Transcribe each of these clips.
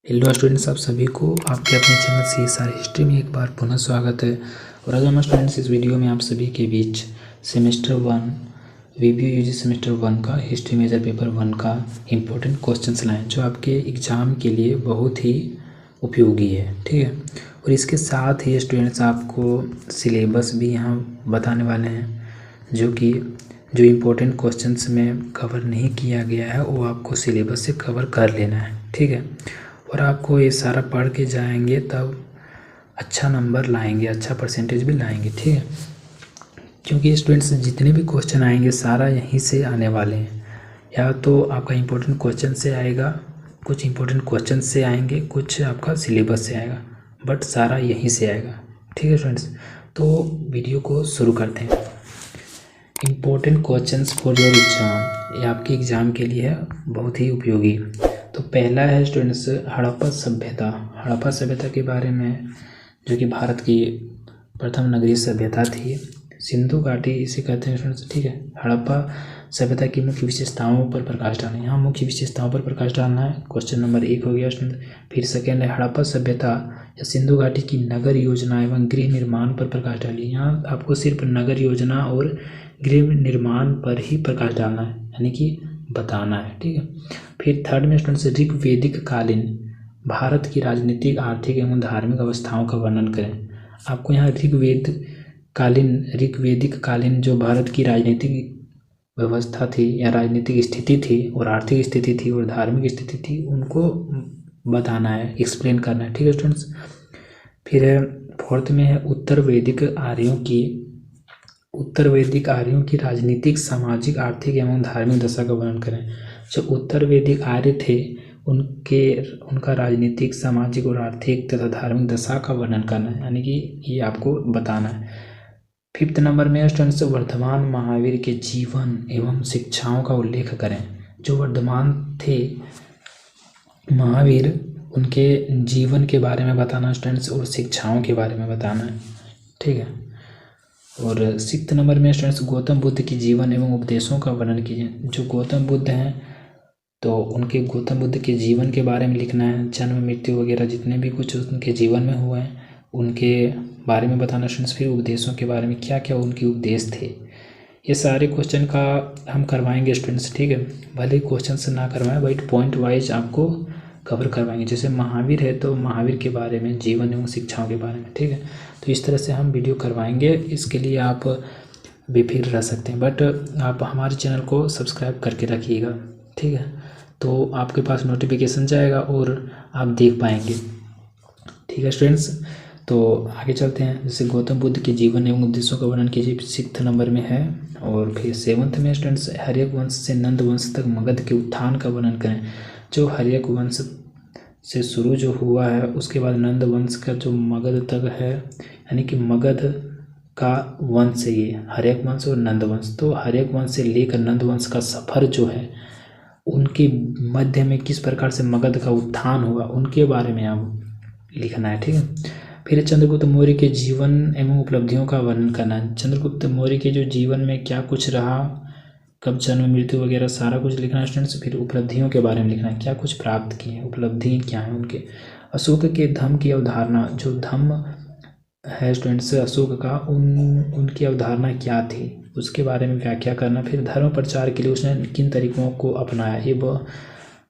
Hello students, आप सभी को आपके अपने चैनल CSR हिस्ट्री में एक बार पुनः स्वागत है। और आज हम स्टूडेंट्स इस वीडियो में आप सभी के बीच सेमेस्टर 1 VBU UG सेमेस्टर 1 का हिस्ट्री मेजर पेपर 1 का इम्पोर्टेंट क्वेश्चंस लाएं जो आपके एग्ज़ाम के लिए बहुत ही उपयोगी है। ठीक है, और इसके साथ ही स्टूडेंट्स आपको सिलेबस भी यहाँ बताने वाले हैं जो इम्पोर्टेंट क्वेश्चंस में कवर नहीं किया गया है वो आपको सिलेबस से कवर कर लेना है। ठीक है, और आपको ये सारा पढ़ के जाएंगे तब अच्छा नंबर लाएंगे, अच्छा परसेंटेज भी लाएंगे। ठीक है, क्योंकि स्टूडेंट्स जितने भी क्वेश्चन आएंगे सारा यहीं से आने वाले हैं। या तो आपका इम्पोर्टेंट क्वेश्चन से आएगा, कुछ इम्पोर्टेंट क्वेश्चन से आएंगे, कुछ आपका सिलेबस से आएगा, बट सारा यहीं से आएगा। ठीक है स्टूडेंट्स, तो वीडियो को शुरू करते हैं। Important questions for your exam, ये आपके एग्ज़ाम के लिए है बहुत ही उपयोगी। तो पहला है स्टूडेंट्स हड़प्पा सभ्यता। हड़प्पा सभ्यता के बारे में, जो कि भारत की प्रथम नगरीय सभ्यता थी, सिंधु घाटी इसे कहते हैं स्टूडेंट्स। ठीक है, हड़प्पा सभ्यता की मुख्य विशेषताओं पर प्रकाश डालना है। यहाँ मुख्य विशेषताओं पर प्रकाश डालना है। क्वेश्चन नंबर 1 हो गया स्टूडेंट। फिर सेकेंड है हड़प्पा सभ्यता या सिंधु घाटी की नगर योजना एवं गृह निर्माण पर प्रकाश डालिए। यहाँ आपको सिर्फ नगर योजना और गृह निर्माण पर ही प्रकाश डालना है, यानी कि बताना है। ठीक है, फिर थर्ड में स्टूडेंट्स ऋग्वैदिक कालीन भारत की राजनीतिक, आर्थिक एवं धार्मिक अवस्थाओं का वर्णन करें। आपको यहाँ ऋग्वैदिक कालीन जो भारत की राजनीतिक व्यवस्था थी या राजनीतिक स्थिति थी और आर्थिक स्थिति थी और धार्मिक स्थिति थी, उनको बताना है, एक्सप्लेन करना है। ठीक है स्टूडेंट्स, फिर फोर्थ में है उत्तर वैदिक आर्यों की राजनीतिक, सामाजिक, आर्थिक एवं धार्मिक दशा का वर्णन करें। जो उत्तर वैदिक आर्य थे उनका राजनीतिक, सामाजिक और आर्थिक तथा धार्मिक दशा का वर्णन करना है, यानी कि ये आपको बताना है। फिफ्थ नंबर में स्टूडेंट्स वर्धमान महावीर के जीवन एवं शिक्षाओं का उल्लेख करें। जो वर्धमान थे महावीर, उनके जीवन के बारे में बताना स्टूडेंट्स और शिक्षाओं के बारे में बताना है। ठीक है, और सिक्स्थ नंबर में स्टूडेंट्स गौतम बुद्ध की जीवन एवं उपदेशों का वर्णन कीजिए। जो गौतम बुद्ध हैं तो उनके गौतम बुद्ध के जीवन के बारे में लिखना है, जन्म, मृत्यु वगैरह जितने भी कुछ उनके जीवन में हुए हैं उनके बारे में बताना स्टूडेंट्स। फिर उपदेशों के बारे में, क्या क्या उनके उपदेश थे, ये सारे क्वेश्चन का हम करवाएंगे स्टूडेंट्स। ठीक है, भले ही क्वेश्चन से ना करवाएं बट पॉइंट वाइज आपको कवर करवाएंगे। जैसे महावीर है तो महावीर के बारे में, जीवन एवं शिक्षाओं के बारे में। ठीक है, तो इस तरह से हम वीडियो करवाएंगे, इसके लिए आप बेफिक्र रह सकते हैं, बट आप हमारे चैनल को सब्सक्राइब करके रखिएगा। ठीक है, तो आपके पास नोटिफिकेशन जाएगा और आप देख पाएंगे। ठीक है स्टूडेंट्स, तो आगे चलते हैं। जैसे गौतम बुद्ध के जीवन एवं उद्देश्यों का वर्णन कीजिए, सिक्स्थ नंबर में है। और फिर सेवंथ में स्टूडेंट्स हर्यक वंश से नंद वंश तक मगध के उत्थान का वर्णन करें। जो हर्यक वंश से शुरू जो हुआ है उसके बाद नंद वंश का जो मगध तक है, यानी कि मगध का वंश है ये, हर्यक वंश और नंद वंश। तो हर्यक वंश से लेकर नंद वंश का सफ़र जो है, उनके मध्य में किस प्रकार से मगध का उत्थान हुआ उनके बारे में आप लिखना है। ठीक है, फिर चंद्रगुप्त मौर्य के जीवन एवं उपलब्धियों का वर्णन करना है। चंद्रगुप्त मौर्य के जो जीवन में क्या कुछ रहा, कब जन्म, मृत्यु वगैरह सारा कुछ लिखना है स्टूडेंट्स। फिर उपलब्धियों के बारे में लिखना है, क्या कुछ प्राप्त किए हैं, उपलब्धि क्या है उनके। अशोक के धम्म की अवधारणा, जो धम्म है स्टूडेंट्स अशोक का, उनकी अवधारणा क्या थी उसके बारे में व्याख्या करना। फिर धर्म प्रचार के लिए उसने किन तरीकों को अपनाया, ये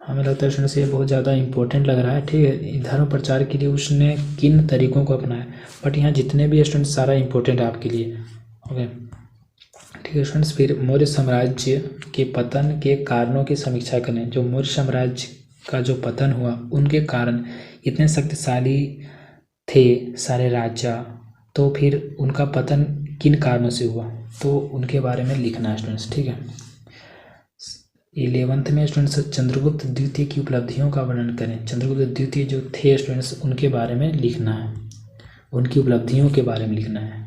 हमें लगता है स्टूडेंट्स ये बहुत ज़्यादा इंपॉर्टेंट लग रहा है। ठीक है, धर्म प्रचार के लिए उसने किन तरीकों को अपनाया, बट यहाँ जितने भी स्टूडेंट्स सारा इंपॉर्टेंट है आपके लिए। ओके, ठीक है स्टूडेंट्स, फिर मौर्य साम्राज्य के पतन के कारणों की समीक्षा करें। जो मौर्य साम्राज्य का जो पतन हुआ उनके कारण, इतने शक्तिशाली थे सारे राजा, तो फिर उनका पतन किन कारणों से हुआ तो उनके बारे में लिखना है स्टूडेंट्स। ठीक है, 11th में स्टूडेंट्स चंद्रगुप्त द्वितीय की उपलब्धियों का वर्णन करें। चंद्रगुप्त द्वितीय जो थे स्टूडेंट्स उनके बारे में लिखना है, उनकी उपलब्धियों के बारे में लिखना है।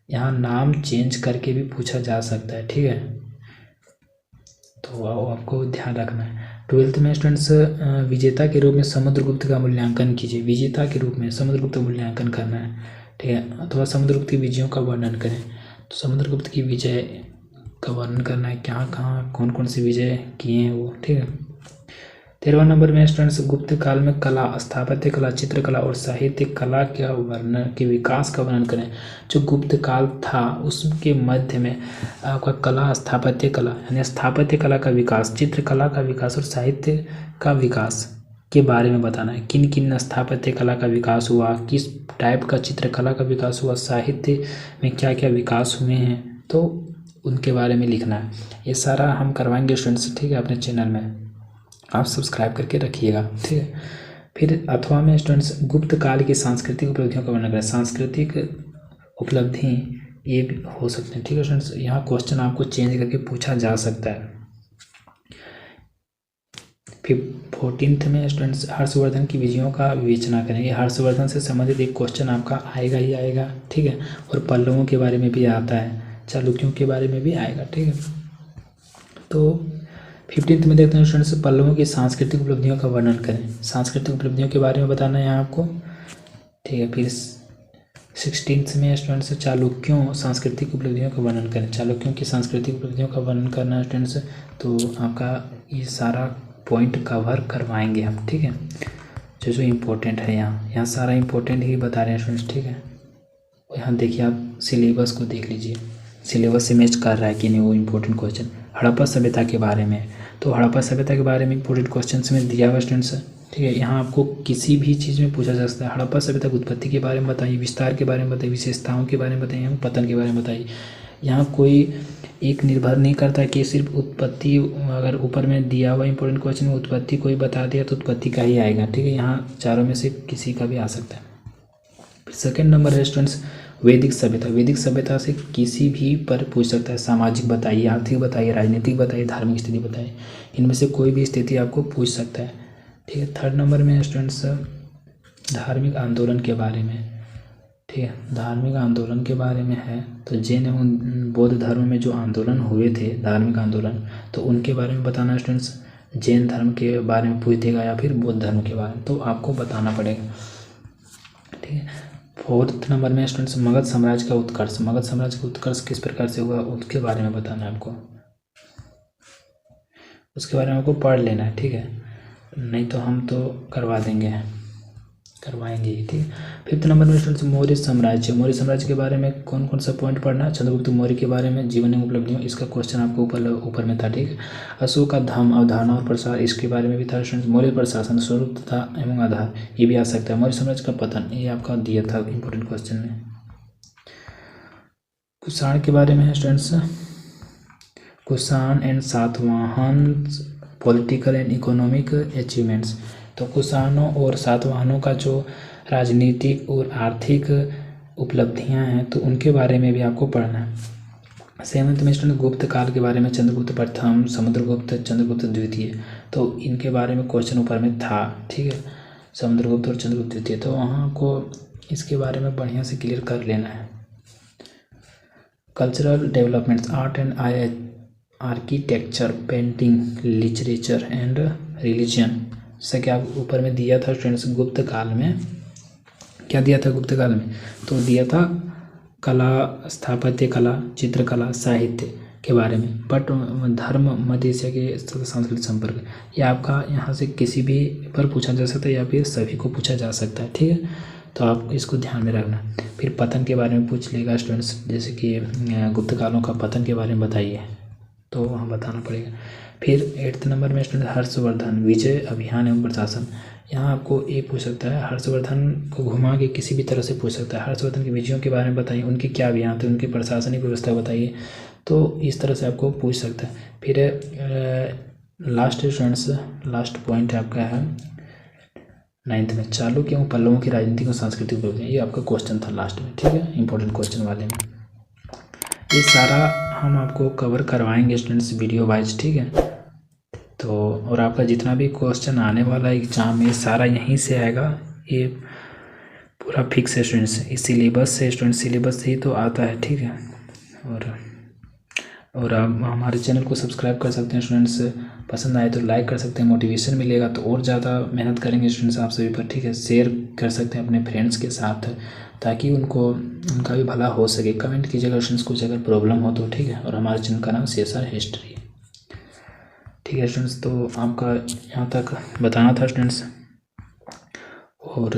यहाँ नाम चेंज करके भी पूछा जा सकता है। ठीक है, तो आपको ध्यान रखना है। 12th में स्टूडेंट्स विजेता के रूप में समुद्रगुप्त का मूल्यांकन कीजिए। विजेता के रूप में समुद्रगुप्त का मूल्यांकन करना है। ठीक है, अथवा समुद्रगुप्त की विजयों का वर्णन करें। तो समुद्रगुप्त की विजय का वर्णन करना है, कहाँ कौन कौन सी विजय किए हैं वो। ठीक है, 13वां नंबर में स्टूडेंट्स गुप्त काल में कला, स्थापत्य कला, चित्रकला और साहित्य कला का वर्णन के विकास का वर्णन करें। जो गुप्त काल था उसके मध्य में आपका कला, स्थापत्य कला यानी स्थापत्य कला का विकास, चित्रकला का विकास और साहित्य का विकास के बारे में बताना है। किन किन स्थापत्य कला का विकास हुआ, किस टाइप का चित्रकला का विकास हुआ, साहित्य में क्या क्या विकास हुए हैं, तो उनके बारे में लिखना है। ये सारा हम करवाएंगे स्टूडेंट्स, ठीक है, अपने चैनल में आप सब्सक्राइब करके रखिएगा, ठीक है। फिर अथवा में स्टूडेंट्स गुप्त काल की सांस्कृतिक उपलब्धियों का वर्णन करें। सांस्कृतिक उपलब्धि ये भी हो सकते हैं, ठीक है स्टूडेंट्स। यहाँ क्वेश्चन आपको चेंज करके पूछा जा सकता है। फिर 14th में स्टूडेंट्स हर्षवर्धन की विजयों का विवेचना करें। ये हर्षवर्धन से संबंधित एक क्वेश्चन आपका आएगा ही आएगा, ठीक है। और पल्लवों के बारे में भी आता है, चालुक्यों के बारे में भी आएगा, ठीक है। तो 15th में देखते हैं स्टूडेंट्स पल्लवों की सांस्कृतिक उपलब्धियों का वर्णन करें। सांस्कृतिक उपलब्धियों के बारे में बताना है यहाँ आपको, ठीक है। फिर 16th में स्टूडेंट्स चालुक्यों सांस्कृतिक उपलब्धियों का वर्णन करें। चालुक्यों की सांस्कृतिक उपलब्धियों का वर्णन करना है स्टूडेंट्स, तो आपका ये सारा पॉइंट कवर करवाएंगे हम, ठीक है। जो जो इम्पोर्टेंट है यहाँ सारा इम्पोर्टेंट ही बता रहे हैं स्टूडेंट्स, ठीक है। यहाँ देखिए आप सिलेबस को देख लीजिए, सिलेबस से मैच कर रहा है कि नहीं वो इम्पोर्टेंट क्वेश्चन। हड़प्पा सभ्यता के बारे में, तो हड़प्पा सभ्यता के बारे में इम्पोर्टेंट क्वेश्चन में दिया हुआ स्टूडेंट्स, ठीक है। यहाँ आपको किसी भी चीज़ में पूछा जा सकता है। हड़प्पा सभ्यता की उत्पत्ति के बारे में बताइए, विस्तार के बारे में बताइए, विशेषताओं के बारे में बताइए, पतन के बारे में बताइए। यहाँ कोई एक निर्भर नहीं करता कि सिर्फ उत्पत्ति, अगर ऊपर में दिया हुआ इंपॉर्टेंट क्वेश्चन में उत्पत्ति कोई बता दिया तो उत्पत्ति का ही आएगा, ठीक है। यहाँ चारों में से किसी का भी आ सकता है। फिर सेकेंड नंबर है स्टूडेंट्स वैदिक सभ्यता। वैदिक सभ्यता से किसी भी पर पूछ सकता है। सामाजिक बताइए, आर्थिक बताइए, राजनीतिक बताइए, धार्मिक स्थिति बताइए, इनमें से कोई भी स्थिति आपको पूछ सकता है, ठीक है। थर्ड नंबर में स्टूडेंट्स धार्मिक आंदोलन के बारे में, ठीक है। धार्मिक आंदोलन के बारे में है तो जैन एवं बौद्ध धर्म में जो आंदोलन हुए थे, धार्मिक आंदोलन, तो उनके बारे में बताना स्टूडेंट्स। जैन धर्म के बारे में पूछ देगा या फिर बौद्ध धर्म के बारे में, तो आपको बताना पड़ेगा, ठीक है। फोर्थ नंबर में स्टूडेंट्स मगध साम्राज्य का उत्कर्ष। मगध साम्राज्य का उत्कर्ष किस प्रकार से हुआ उसके बारे में बताना है आपको, उसके बारे में आपको पढ़ लेना है, ठीक है। नहीं तो हम तो करवाएंगे ही, ठीक है। फिफ्थ नंबर में स्टूडेंट्स मौर्य साम्राज्य। मौर्य साम्राज्य के बारे में कौन कौन सा पॉइंट पढ़ना है। चंद्रगुप्त मौर्य के बारे में जीवन एवं उपलब्धियों, इसका क्वेश्चन आपको ऊपर में था, ठीक है। अशोक का धर्म, अवधारणा और प्रसार, इसके बारे में भी था स्टूडेंट्स। मौर्य प्रशासन, स्वरूप तथा एवं आधार, ये भी आ सकता है। मौर्य साम्राज्य का पतन, ये आपका दिया था इंपॉर्टेंट क्वेश्चन में। कुषाण के बारे में है students, Kushan and Satavahana political and economic achievements. तो कुषाणों और सातवाहनों का जो राजनीतिक और आर्थिक उपलब्धियां हैं तो उनके बारे में भी आपको पढ़ना है। सेवंथ में स्टूडेंट गुप्त काल के बारे में चंद्रगुप्त प्रथम, समुद्रगुप्त, चंद्रगुप्त द्वितीय, तो इनके बारे में क्वेश्चन ऊपर में था, ठीक है। समुद्रगुप्त और चंद्रगुप्त द्वितीय, तो वहाँ को इसके बारे में बढ़िया से क्लियर कर लेना है। Cultural developments, art and architecture, painting, literature and religion, जैसा कि आप ऊपर में दिया था स्टूडेंट्स। गुप्त काल में क्या दिया था, गुप्त काल में तो दिया था कला, स्थापत्य कला, चित्रकला, साहित्य के बारे में। बट धर्म, मध्य एशिया के सांस्कृतिक संपर्क, ये आपका यहाँ से किसी भी पर पूछा जा सकता है या फिर सभी को पूछा जा सकता है, ठीक है। तो आप इसको ध्यान में रखना। फिर पतन के बारे में पूछ लेगा स्टूडेंट्स, जैसे कि गुप्त कालों का पतन के बारे में बताइए, तो वहाँ बताना पड़ेगा। फिर 8th नंबर में स्टूडेंट हर्षवर्धन, विजय अभियान एवं प्रशासन, यहाँ आपको ये पूछ सकता है। हर्षवर्धन को घुमा के किसी भी तरह से पूछ सकता है। हर्षवर्धन की विजयों के बारे में बताइए, उनके क्या अभियान थे, उनकी प्रशासनिक व्यवस्था बताइए, तो इस तरह से आपको पूछ सकता है। फिर लास्ट स्टूडेंट्स, लास्ट पॉइंट आपका है 9th में चालुक्य एवं पल्लवों की राजनीतिक और सांस्कृतिक उपलब्धियाँ, ये आपका क्वेश्चन था लास्ट में, ठीक है, इंपॉर्टेंट क्वेश्चन वाले में। ये सारा हम आपको कवर करवाएंगे स्टूडेंट्स वीडियो वाइज, ठीक है। तो और आपका जितना भी क्वेश्चन आने वाला है एग्जाम में सारा यहीं से आएगा, ये पूरा फिक्स है स्टूडेंट्स। इस सिलेबस से स्टूडेंट, सिलेबस से ही तो आता है, ठीक है। और आप हमारे चैनल को सब्सक्राइब कर सकते हैं स्टूडेंट्स। पसंद आए तो लाइक कर सकते हैं, मोटिवेशन मिलेगा तो और ज़्यादा मेहनत करेंगे स्टूडेंट्स आप सभी पर, ठीक है। शेयर कर सकते हैं अपने फ्रेंड्स के साथ ताकि उनका भी भला हो सके। कमेंट कीजिएगा स्टूडेंट्स कुछ अगर प्रॉब्लम हो तो, ठीक है। और हमारे चैनल का नाम CSR हिस्ट्री। ठीक है स्टूडेंट्स, तो आपका यहाँ तक बताना था स्टूडेंट्स। और